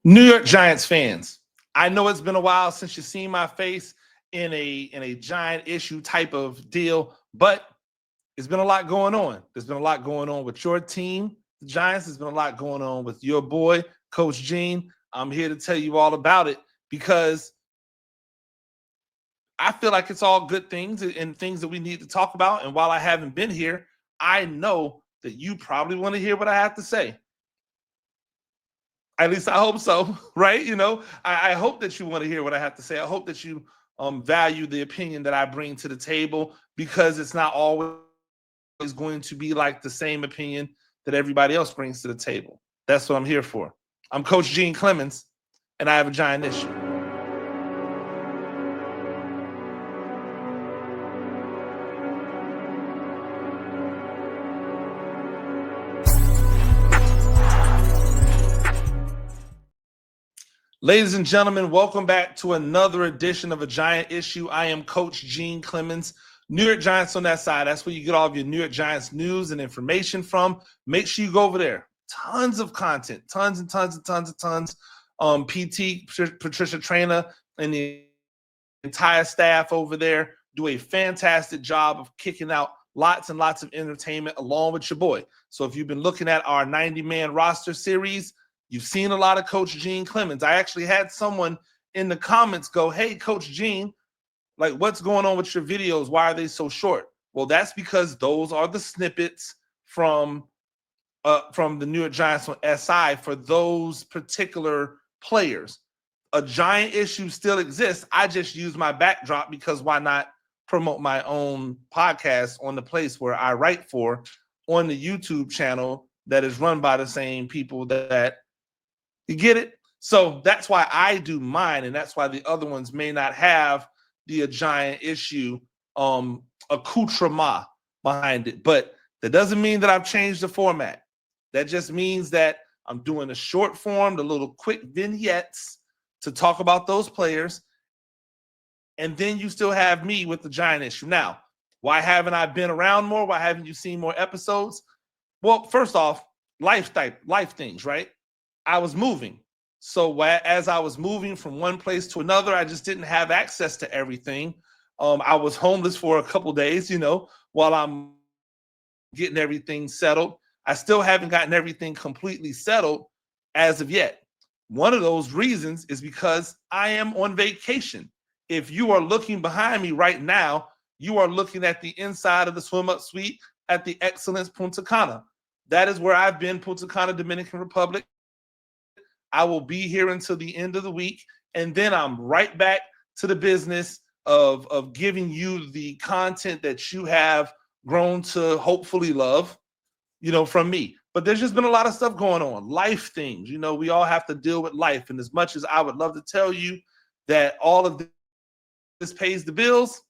New York Giants fans, I know it's been a while since you've seen my face in a giant issue type of deal, but it's been a lot going on. There's been a lot going on with your team, the Giants. There's been a lot going on with your boy, Coach Gene. I'm here to tell you all about it because I feel like it's all good things and things that we need to talk about. And while I haven't been here, I know that you probably want to hear what I have to say. At least I hope so, right? I hope that you want to hear what I have to say. I hope that you value the opinion that I bring to the table because it's not always going to be like the same opinion that everybody else brings to the table. That's what I'm here for. I'm Coach Gene Clemons, and I have a giant issue. Ladies and gentlemen, welcome back to another edition of A Giant Issue. I am Coach Gene Clemons. New York Giants on that side. That's where you get all of your New York Giants news and information from. Make sure you go over there. Tons of content, tons and tons and tons and tons. PT, Patricia Traina, and the entire staff over there do a fantastic job of kicking out lots and lots of entertainment along with your boy. So if you've been looking at our 90-man roster series, you've seen a lot of Coach Gene Clemons. I actually had someone in the comments go, "Hey, Coach Gene, like what's going on with your videos? Why are they so short?" Well, that's because those are the snippets from the New York Giants on SI for those particular players. A giant issue still exists. I just use my backdrop because why not promote my own podcast on the place where I write for on the YouTube channel that is run by the same people that you get it? So that's why I do mine, and that's why the other ones may not have the giant issue accoutrement behind it. But that doesn't mean that I've changed the format. That just means that I'm doing a short form, the little quick vignettes to talk about those players. And then you still have me with the giant issue. Now, why haven't I been around more? Why haven't you seen more episodes? Well, first off, life things, right? I was moving. So as I was moving from one place to another, I just didn't have access to everything. I was homeless for a couple days, while I'm getting everything settled. I still haven't gotten everything completely settled as of yet. One of those reasons is because I am on vacation. If you are looking behind me right now, you are looking at the inside of the swim-up suite at the Excellence Punta Cana. That is where I've been, Punta Cana, Dominican Republic. I will be here until the end of the week, and then I'm right back to the business of giving you the content that you have grown to hopefully love, from me. But there's just been a lot of stuff going on, life things. We all have to deal with life, and as much as I would love to tell you that all of this pays the bills,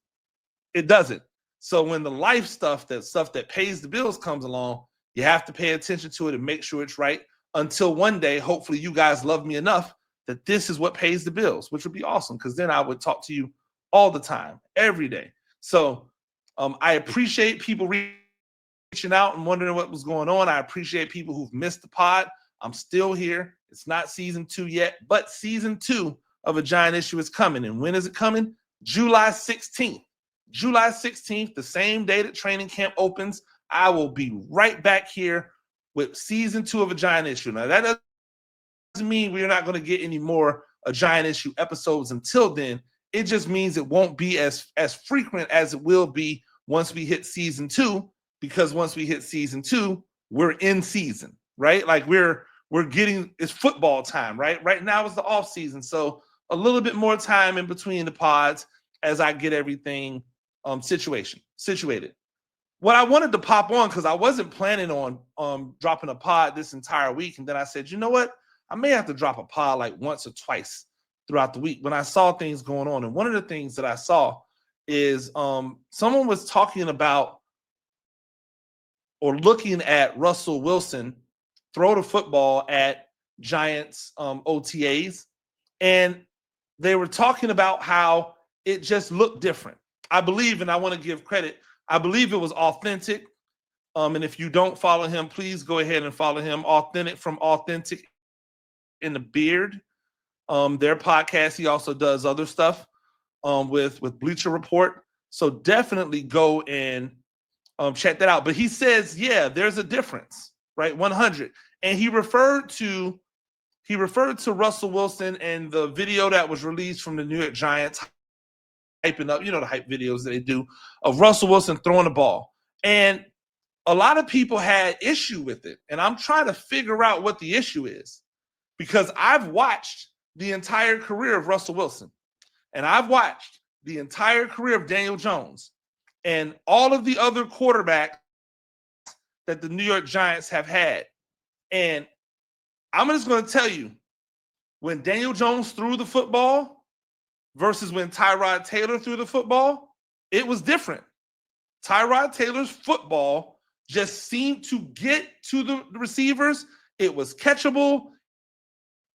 it doesn't. So when the life stuff that pays the bills comes along, you have to pay attention to it and make sure it's right. Until one day, hopefully you guys love me enough that this is what pays the bills, which would be awesome because then I would talk to you all the time, every day. So I appreciate people reaching out and wondering what was going on. I appreciate people who've missed the pod. I'm still here. It's not season 2 yet, but season 2 of A Giant Issue is coming. And when is it coming? July 16th. July 16th, the same day that training camp opens, I will be right back here with season 2 of A Giant Issue. Now, that doesn't mean we're not going to get any more A Giant Issue episodes until then. It just means it won't be as frequent as it will be once we hit season 2, because once we hit season 2, we're in season, right? Like we're getting, it's football time, right? Right now is the off season. So a little bit more time in between the pods as I get everything situated. What I wanted to pop on, because I wasn't planning on dropping a pod this entire week. And then I said, you know what? I may have to drop a pod like once or twice throughout the week when I saw things going on. And one of the things that I saw is someone was talking about or looking at Russell Wilson throw the football at Giants OTAs. And they were talking about how it just looked different. I believe, and I want to give credit, I believe it was authentic. And if you don't follow him, please go ahead and follow him. Authentic from Authentic in the Beard, their podcast. He also does other stuff with Bleacher Report. So definitely go and check that out. But he says, yeah, there's a difference, right? 100. And he referred to Russell Wilson and the video that was released from the New York Giants hyping up, the hype videos that they do of Russell Wilson throwing the ball. And a lot of people had issue with it. And I'm trying to figure out what the issue is, because I've watched the entire career of Russell Wilson, and I've watched the entire career of Daniel Jones and all of the other quarterbacks that the New York Giants have had. And I'm just going to tell you, when Daniel Jones threw the football versus when Tyrod Taylor threw the football, it was different. Tyrod Taylor's football just seemed to get to the receivers. It was catchable.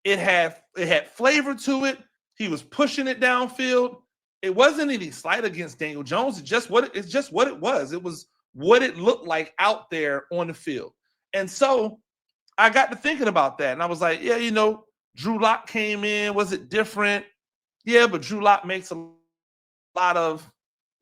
It had flavor to it. He was pushing it downfield. It wasn't any slight against Daniel Jones. It's just what it was. It was what it looked like out there on the field. And so I got to thinking about that, and I was like, yeah, Drew Lock came in. Was it different? Yeah, but Drew Lock makes a lot of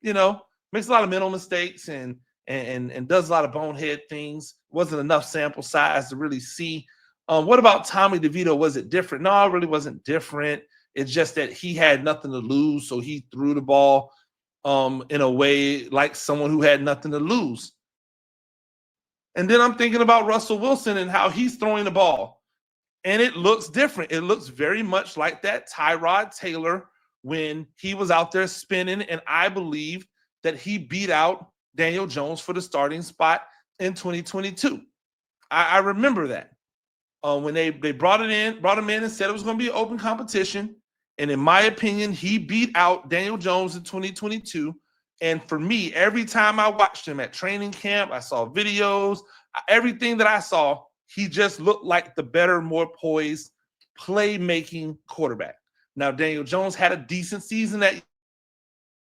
mental mistakes and does a lot of bonehead things. Wasn't enough sample size to really see. What about Tommy DeVito? Was it different? No, it really wasn't different. It's just that he had nothing to lose, so he threw the ball in a way like someone who had nothing to lose. And then I'm thinking about Russell Wilson and how he's throwing the ball. And it looks different. It looks very much like that Tyrod Taylor when he was out there spinning, and I believe that he beat out Daniel Jones for the starting spot in 2022. I remember that. When they brought him in and said it was going to be an open competition. And in my opinion, he beat out Daniel Jones in 2022. And for me, every time I watched him at training camp, I saw videos, everything that I saw, he just looked like the better, more poised, playmaking quarterback. Now, Daniel Jones had a decent season that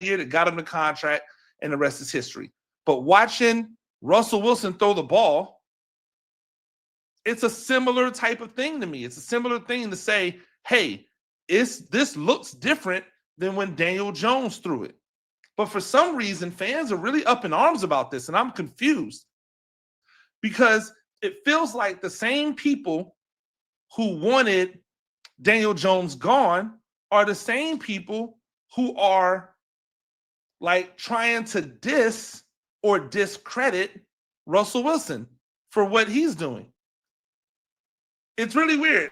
year that got him the contract, and the rest is history. But watching Russell Wilson throw the ball, it's a similar type of thing to me. It's a similar thing to say, hey, this looks different than when Daniel Jones threw it. But for some reason, fans are really up in arms about this, and I'm confused because it feels like the same people who wanted Daniel Jones gone are the same people who are like trying to diss or discredit Russell Wilson for what he's doing. It's really weird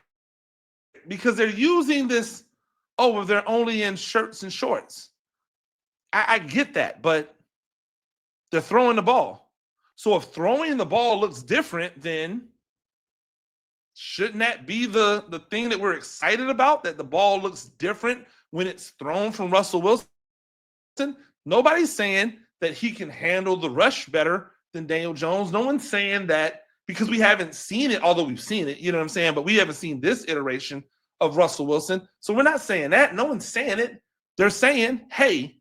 because they're using this, they're only in shirts and shorts. I get that, but they're throwing the ball. So if throwing the ball looks different, then shouldn't that be the thing that we're excited about, that the ball looks different when it's thrown from Russell Wilson? Nobody's saying that he can handle the rush better than Daniel Jones. No one's saying that because we haven't seen it, although we've seen it, you know what I'm saying? But we haven't seen this iteration of Russell Wilson. So we're not saying that. No one's saying it. They're saying, hey,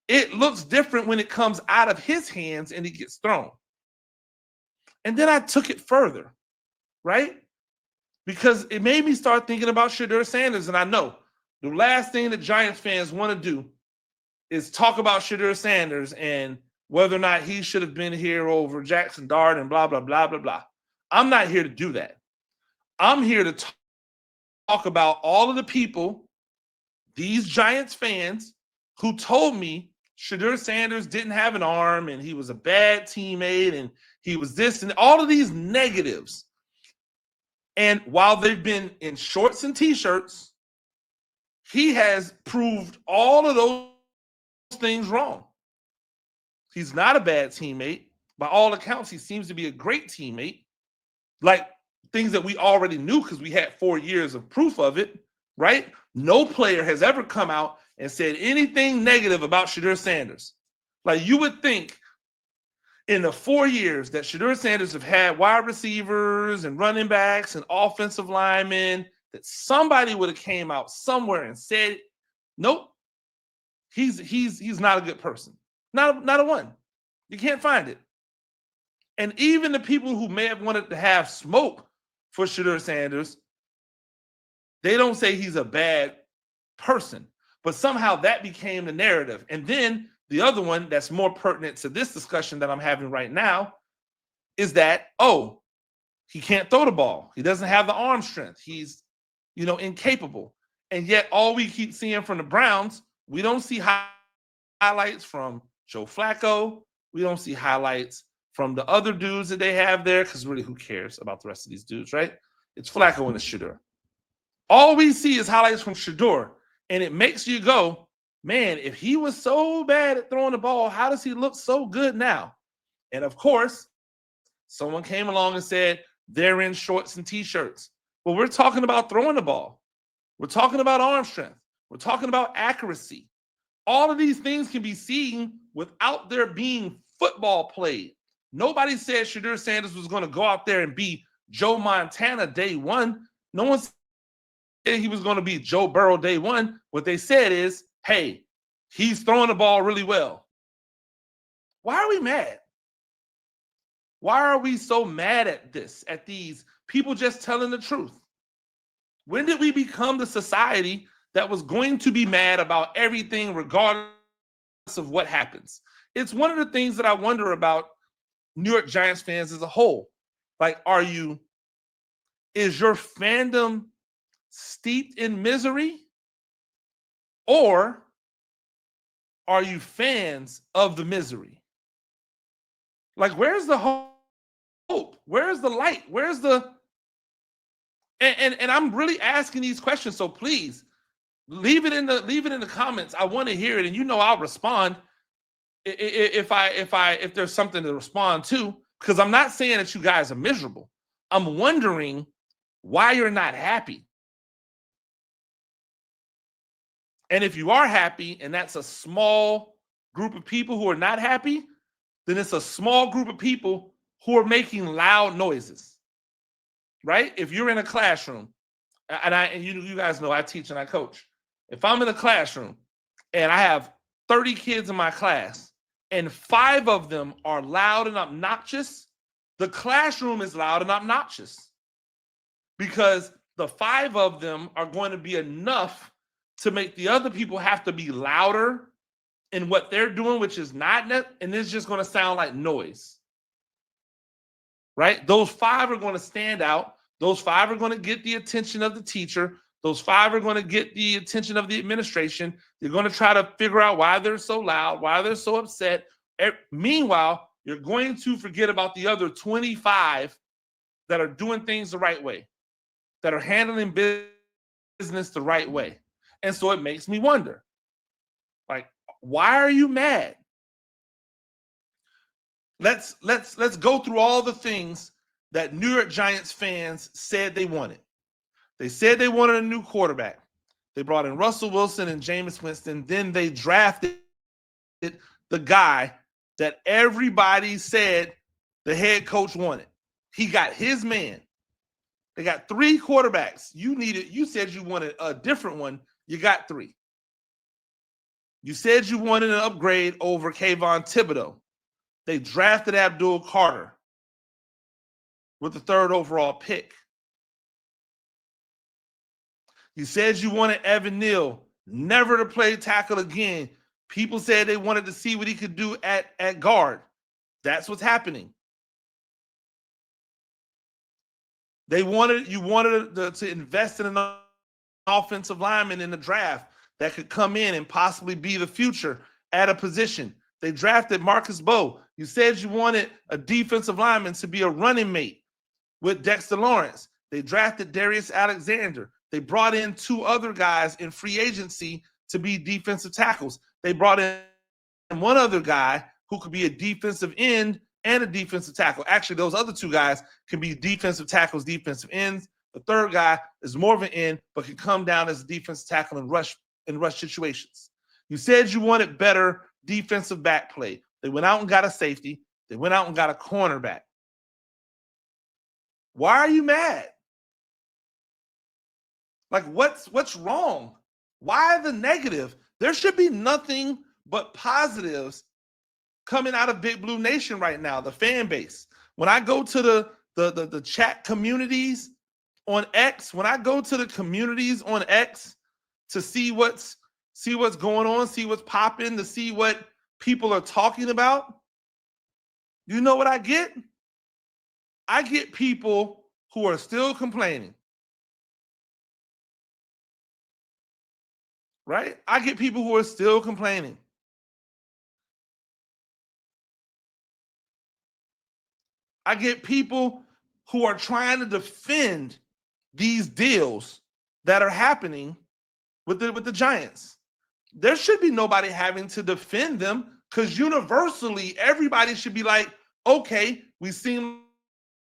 it looks different when it comes out of his hands and it gets thrown. And then I took it further, right? Because it made me start thinking about Shedeur Sanders. And I know the last thing that Giants fans want to do is talk about Shedeur Sanders and whether or not he should have been here over Jackson Dart and blah, blah, blah, blah, blah. I'm not here to do that. I'm here to talk about all of the people, these Giants fans, who told me Shedeur Sanders didn't have an arm and he was a bad teammate and he was this and all of these negatives. And while they've been in shorts and T-shirts, he has proved all of those things wrong. He's not a bad teammate. By all accounts, he seems to be a great teammate. Like things that we already knew because we had 4 years of proof of it, right? No player has ever come out and said anything negative about Shedeur Sanders. Like you would think in the 4 years that Shedeur Sanders have had wide receivers and running backs and offensive linemen, that somebody would have came out somewhere and said, nope, he's not a good person. Not a one. You can't find it. And even the people who may have wanted to have smoke for Shedeur Sanders They don't say he's a bad person, but somehow that became the narrative. And then the other one that's more pertinent to this discussion that I'm having right now is that, oh, he can't throw the ball. He doesn't have the arm strength. He's, incapable. And yet all we keep seeing from the Browns, we don't see highlights from Joe Flacco. We don't see highlights from the other dudes that they have there, because really, who cares about the rest of these dudes, right? It's Flacco and it's Shedeur. All we see is highlights from Shedeur, and it makes you go, man, if he was so bad at throwing the ball, how does he look so good now? And of course, someone came along and said they're in shorts and T-shirts. Well, we're talking about throwing the ball. We're talking about arm strength. We're talking about accuracy. All of these things can be seen without there being football played. Nobody said Shedeur Sanders was going to go out there and be Joe Montana day one. No one said he was going to be Joe Burrow day one. What they said is, hey, he's throwing the ball really well. Why are we mad? Why are we so mad at this, at these people just telling the truth? When did we become the society that was going to be mad about everything regardless of what happens? It's one of the things that I wonder about New York Giants fans as a whole. Like, is your fandom steeped in misery? Or are you fans of the misery? Like, where's the hope? Where's the light? Where's the... And I'm really asking these questions, so please leave it in the comments. I want to hear it, and I'll respond if there's something to respond to, because I'm not saying that you guys are miserable. I'm wondering why you're not happy. And if you are happy, and that's a small group of people who are not happy, then it's a small group of people who are making loud noises, right? If you're in a classroom, and you guys know I teach and I coach. If I'm in a classroom and I have 30 kids in my class and 5 of them are loud and obnoxious, the classroom is loud and obnoxious because the 5 of them are going to be enough to make the other people have to be louder in what they're doing, which is not, and it's just going to sound like noise, right? Those 5 are going to stand out. Those 5 are going to get the attention of the teacher. Those 5 are going to get the attention of the administration. They're going to try to figure out why they're so loud, why they're so upset. Meanwhile, you're going to forget about the other 25 that are doing things the right way, that are handling business the right way. And so it makes me wonder, like, why are you mad? Let's go through all the things that New York Giants fans said they wanted. They said they wanted a new quarterback. They brought in Russell Wilson and Jameis Winston. Then they drafted the guy that everybody said the head coach wanted. He got his man. They got 3 quarterbacks. You said you wanted a different one. You got 3. You said you wanted an upgrade over Kayvon Thibodeau. They drafted Abdul Carter with the 3rd overall pick. You said you wanted Evan Neal never to play tackle again. People said they wanted to see what he could do at guard. That's what's happening. You wanted to invest in an offensive lineman in the draft that could come in and possibly be the future at a position. They drafted Marcus Bowe. You said you wanted a defensive lineman to be a running mate with Dexter Lawrence. They drafted Darius Alexander. They brought in 2 other guys in free agency to be defensive tackles. They brought in 1 other guy who could be a defensive end and a defensive tackle. Actually, those other 2 guys can be defensive tackles, defensive ends. The 3rd guy is more of an end, but can come down as a defensive tackle and rush situations. You said you wanted better defensive back play. They went out and got a safety. They went out and got a cornerback. Why are you mad? Like, what's wrong? Why the negative? There should be nothing but positives coming out of Big Blue Nation right now, the fan base. When I go to the chat communities, on X, when I go to the communities on X to see what's going on, see what's popping, to see what people are talking about, you know what I get? I get people who are still complaining. Right? I get people who are still complaining. I get people who are trying to defend these deals that are happening with the Giants. There should be nobody having to defend them, because universally everybody should be like, okay, we seem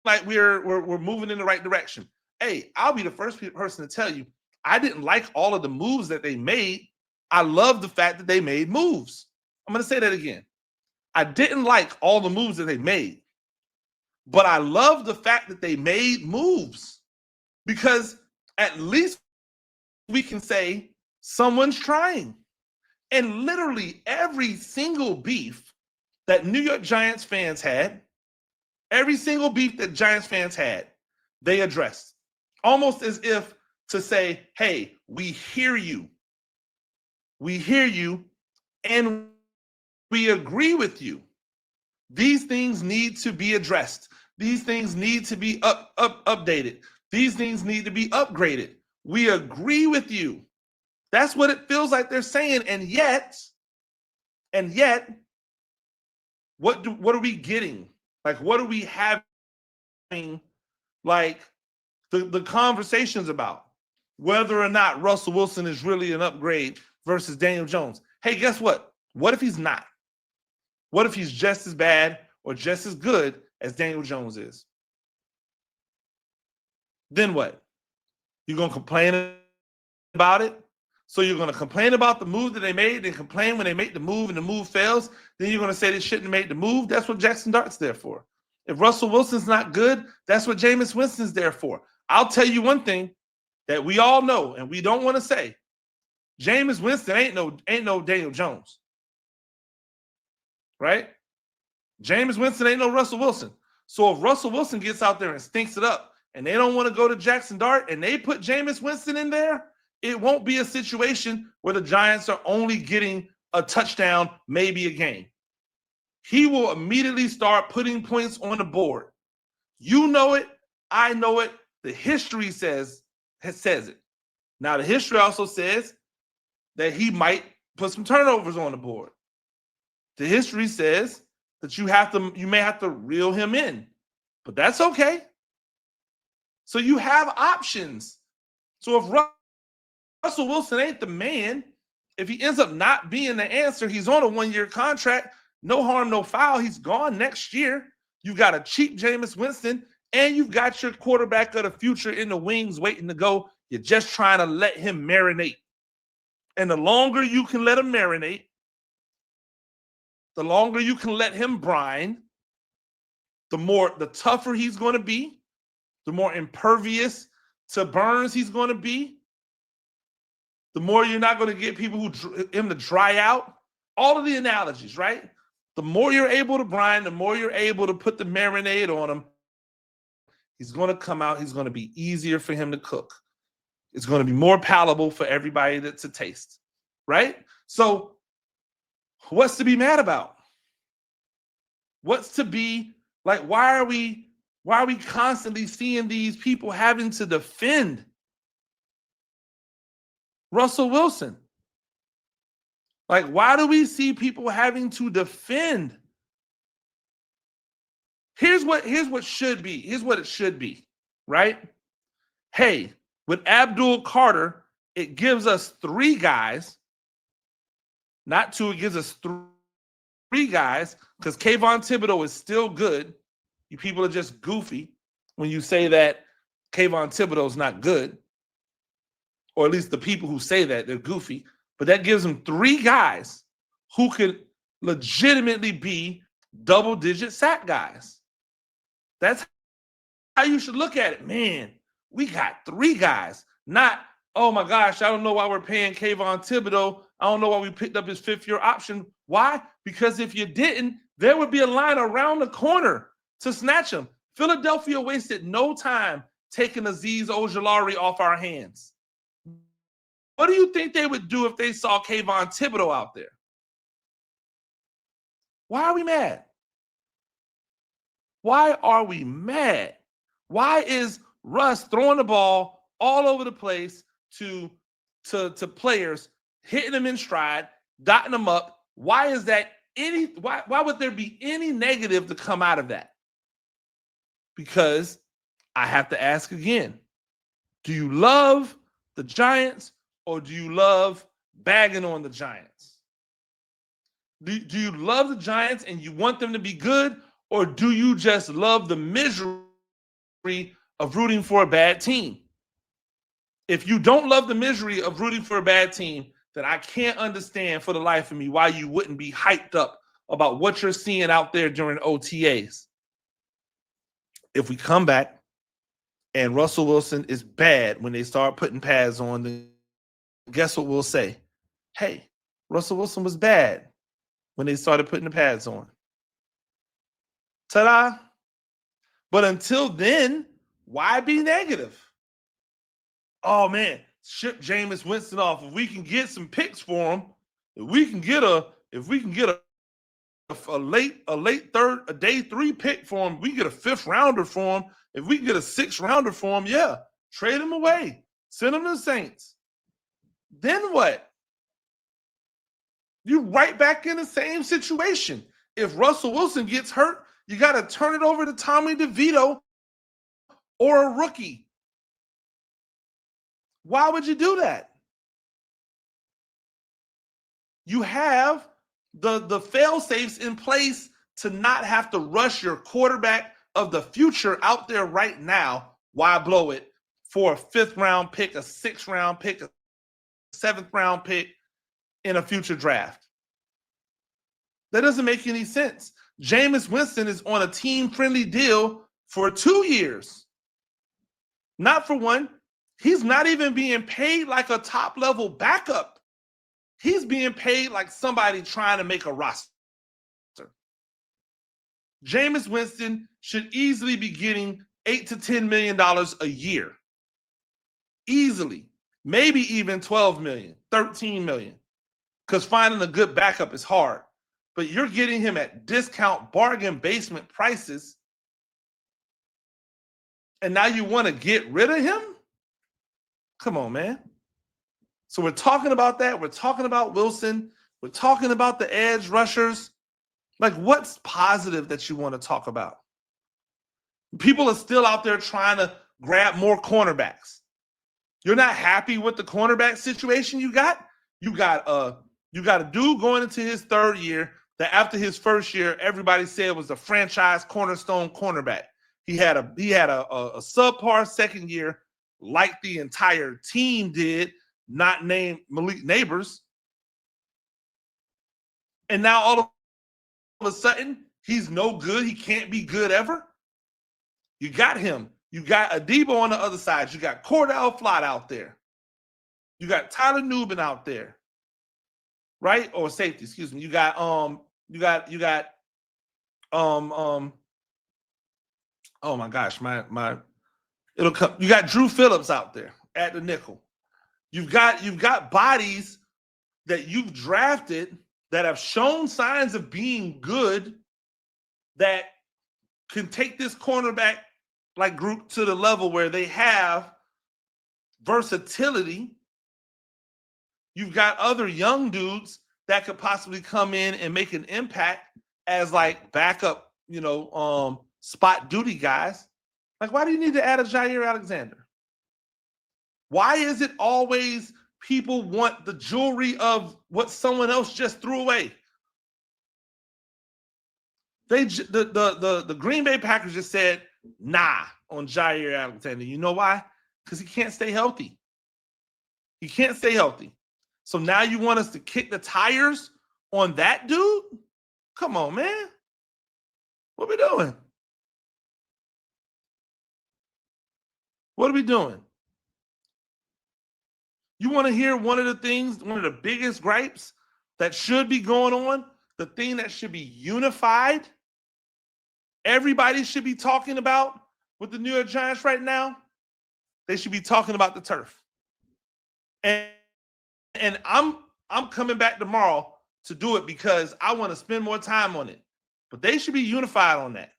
like we're moving in the right direction. Hey, I'll be the first person to tell you, I didn't like all of the moves that they made. I love the fact that they made moves. I'm going to say that again. I didn't like all the moves that they made, but I love the fact that they made moves, because at least we can say someone's trying. And literally every single beef that New York Giants fans had, every single beef that Giants fans had, they addressed. Almost as if to say, hey, we hear you. We hear you, and we agree with you. These things need to be addressed. These things need to be updated. These things need to be upgraded. We agree with you. That's what it feels like they're saying. And yet, what are we getting? Like, what are we having, like, the conversations about? Whether or not Russell Wilson is really an upgrade versus Daniel Jones. Hey, guess what? What if he's not? What if he's just as bad or just as good as Daniel Jones is? Then what? You're going to complain about it? So you're going to complain about the move that they made, then complain when they make the move and the move fails? Then you're going to say they shouldn't have made the move? That's what Jackson Dart's there for. If Russell Wilson's not good, that's what Jameis Winston's there for. I'll tell you one thing that we all know and we don't want to say. Jameis Winston ain't no Daniel Jones. Right? Jameis Winston ain't no Russell Wilson. So if Russell Wilson gets out there and stinks it up and they don't want to go to Jackson Dart and they put Jameis Winston in there, it won't be a situation where the Giants are only getting a touchdown, maybe a game. He will immediately start putting points on the board. You know it. I know it. The history says it. Now, the history also says that he might put some turnovers on the board. The history says that you may have to reel him in, but that's okay. So you have options. So if Russell Wilson ain't the man, if he ends up not being the answer, he's on a 1-year contract, no harm, no foul. He's gone next year. You've got a cheap Jameis Winston, and you've got your quarterback of the future in the wings waiting to go. You're just trying to let him marinate. And the longer you can let him marinate, the longer you can let him brine, the tougher he's going to be, the more impervious to burns he's going to be, the more you're not going to get him to dry out. All of the analogies, right? The more you're able to brine, the more you're able to put the marinade on him, he's going to come out. He's going to be easier for him to cook. It's going to be more palatable for everybody to taste, right? So what's to be mad about? What's to be like? Why are we constantly seeing these people having to defend Russell Wilson? Like, why do we see people having to defend? Here's what should be. Here's what it should be, right? Hey, with Abdul Carter, it gives us 3 guys, not 2. It gives us 3 guys, because Kayvon Thibodeau is still good. You people are just goofy when you say that Kayvon Thibodeau is not good, or at least the people who say that, they're goofy. But that gives them 3 guys who could legitimately be double-digit sack guys. That's how you should look at it. Man, we got 3 guys. Not, oh my gosh, I don't know why we're paying Kayvon Thibodeau. I don't know why we picked up his 5th-year option. Why? Because if you didn't, there would be a line around the corner to snatch him. Philadelphia wasted no time taking Azeez Ojulari off our hands. What do you think they would do if they saw Kayvon Thibodeau out there? Why are we mad? Why are we mad? Why is Russ throwing the ball all over the place to players, hitting them in stride, dotting them up? Why is that why would there be any negative to come out of that? Because I have to ask again, do you love the Giants or do you love bagging on the Giants? Do you love the Giants and you want them to be good, or do you just love the misery of rooting for a bad team? If you don't love the misery of rooting for a bad team, then I can't understand for the life of me why you wouldn't be hyped up about what you're seeing out there during OTAs. If we come back and Russell Wilson is bad when they start putting pads on, then guess what we'll say? Hey, Russell Wilson was bad when they started putting the pads on. Ta-da! But until then, why be negative? Oh man, ship Jameis Winston off. If we can get some picks for him, if we can get a day 3 pick for him, we get a 5th rounder for him. If we can get a 6th rounder for him, yeah, trade him away, send him to the Saints. Then what? You right back in the same situation. If Russell Wilson gets hurt, you got to turn it over to Tommy DeVito or a rookie. Why would you do that? You have the fail-safes in place to not have to rush your quarterback of the future out there right now. Why blow it for a 5th round pick, a 6th round pick, a 7th round pick in a future draft? That doesn't make any sense. Jameis Winston is on a team-friendly deal for 2 years. Not for 1. He's not even being paid like a top-level backup. He's being paid like somebody trying to make a roster. Jameis Winston should easily be getting $8 to $10 million a year. Easily. Maybe even $12 million, $13 million. Because finding a good backup is hard. But you're getting him at discount bargain basement prices. And now you want to get rid of him? Come on, man. So we're talking about that. We're talking about Wilson. We're talking about the edge rushers. Like, what's positive that you want to talk about? People are still out there trying to grab more cornerbacks. You're not happy with the cornerback situation you got? You got a dude going into his 3rd year that after his 1st year, everybody said was a franchise cornerstone cornerback. He had a subpar 2nd year, like the entire team did, not named Malik Neighbors. And now all of a sudden, he's no good. He can't be good ever. You got him. You got Adebo on the other side. You got Cordell Flott out there. You got Tyler Nubin out there. Right? Or safety, excuse me. You got oh my gosh, it'll come. You got Drew Phillips out there at the nickel. You've got bodies that you've drafted that have shown signs of being good that can take this cornerback like group to the level where they have versatility. You've got other young dudes that could possibly come in and make an impact as like backup, spot duty guys. Like, why do you need to add a Jair Alexander? Why is it always people want the jewelry of what someone else just threw away? The Green Bay Packers just said, nah, on Jair Alexander. You know why? Because he can't stay healthy. He can't stay healthy. So now you want us to kick the tires on that dude? Come on, man. What are we doing? What are we doing? You want to hear one of the biggest gripes that should be going on? The thing that should be unified? Everybody should be talking about with the New York Giants right now? They should be talking about the turf. And I'm coming back tomorrow to do it because I want to spend more time on it. But they should be unified on that.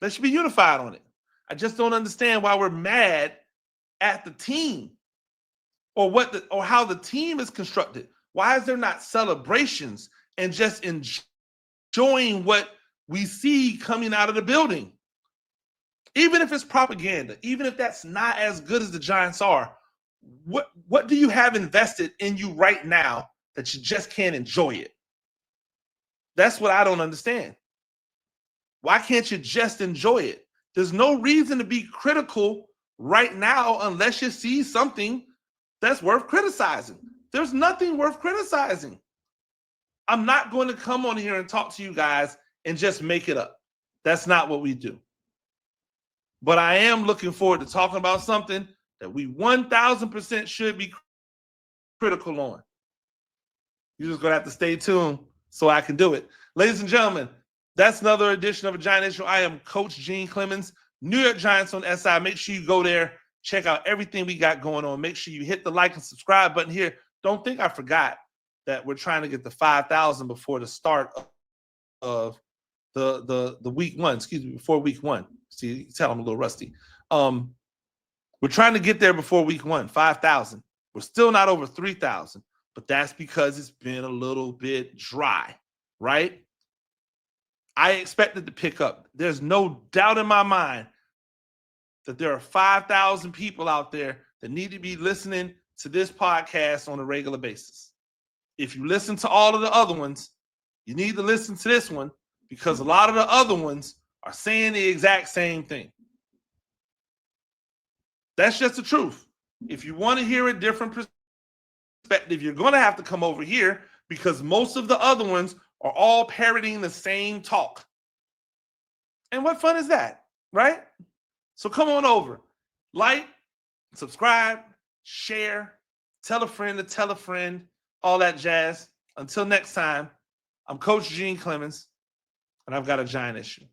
They should be unified on it. I just don't understand why we're mad at the team or how the team is constructed. Why is there not celebrations and just enjoying what we see coming out of the building? Even if it's propaganda, even if that's not as good as the Giants are, what do you have invested in you right now that you just can't enjoy it? That's what I don't understand. Why can't you just enjoy it? There's no reason to be critical right now unless you see something that's worth criticizing. There's nothing worth criticizing. I'm not going to come on here and talk to you guys and just make it up. That's not what we do. But I am looking forward to talking about something that we 1,000% should be critical on. You're just going to have to stay tuned so I can do it. Ladies and gentlemen, that's another edition of A Giant Issue. I am Coach Gene Clemons, New York Giants on SI. Make sure you go there, check out everything we got going on. Make sure you hit the like and subscribe button here. Don't think I forgot that we're trying to get the 5,000 before the start of the week one. Excuse me, before week one. See, you can tell I'm a little rusty. We're trying to get there before week one, 5,000. We're still not over 3,000, but that's because it's been a little bit dry, right? I expected to pick up. There's no doubt in my mind that there are 5,000 people out there that need to be listening to this podcast on a regular basis. If you listen to all of the other ones, you need to listen to this one because a lot of the other ones are saying the exact same thing. That's just the truth. If you want to hear a different perspective, you're going to have to come over here because most of the other ones are all parroting the same talk. And what fun is that, right? So come on over. Like, subscribe, share, tell a friend to tell a friend, all that jazz. Until next time, I'm Coach Gene Clemons, and I've got a giant issue.